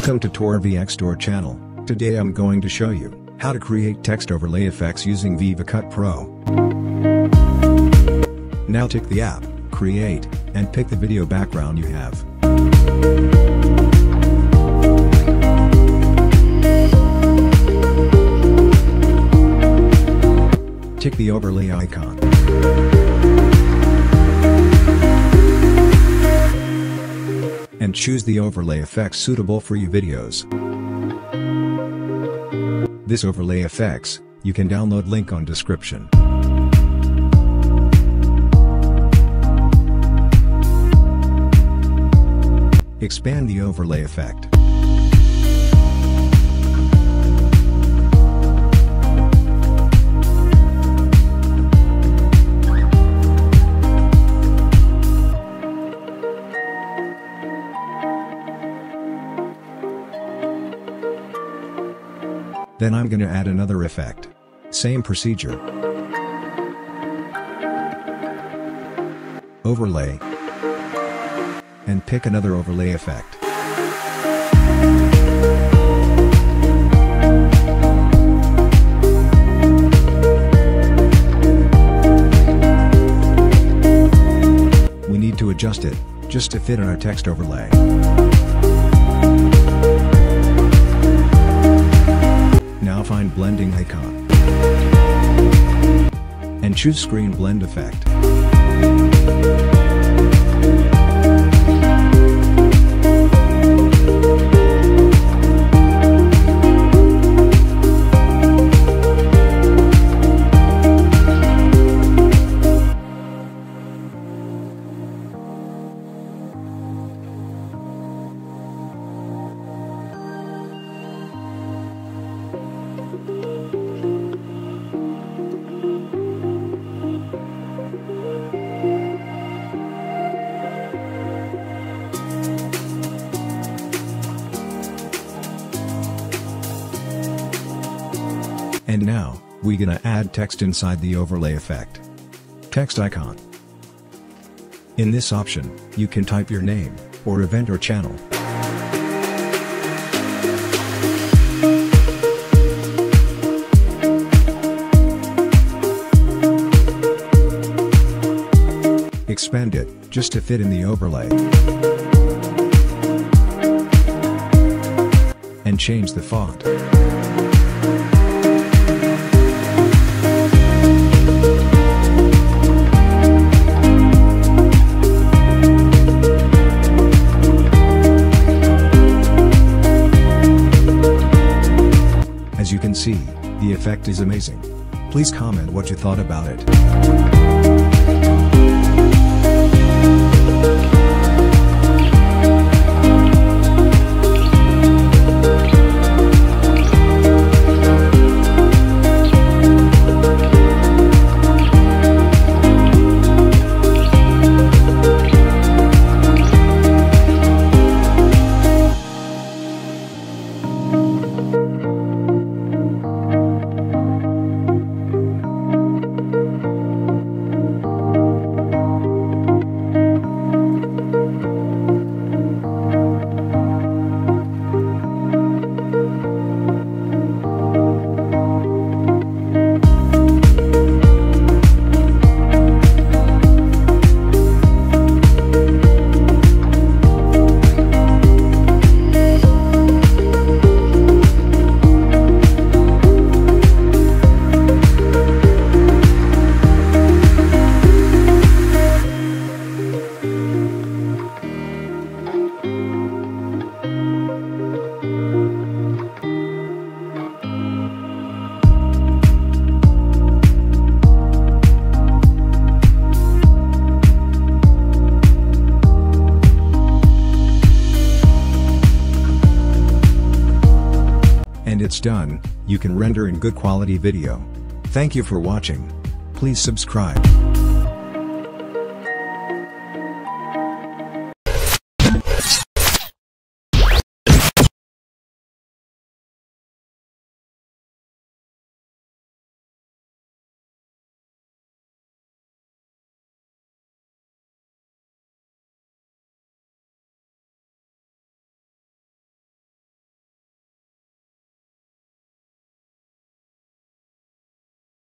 Welcome to Torvxtor channel. Today I'm going to show you how to create text overlay effects using Vivacut Pro. Now tick the app, create, and pick the video background you have. Tick the overlay icon. And choose the overlay effects suitable for your videos. This overlay effects, you can download link on description. Expand the overlay effect. Then I'm gonna add another effect. Same procedure. Overlay. And pick another overlay effect. We need to adjust it, just to fit in our text overlay. Now find blending icon. And choose screen blend effect. And now, we're gonna add text inside the overlay effect. Text icon. In this option, you can type your name, or event or channel. Expand it, just to fit in the overlay. And change the font. As you can see, the effect is amazing. Please comment what you thought about it. And it's done, you can render in good quality video. Thank you for watching. Please subscribe.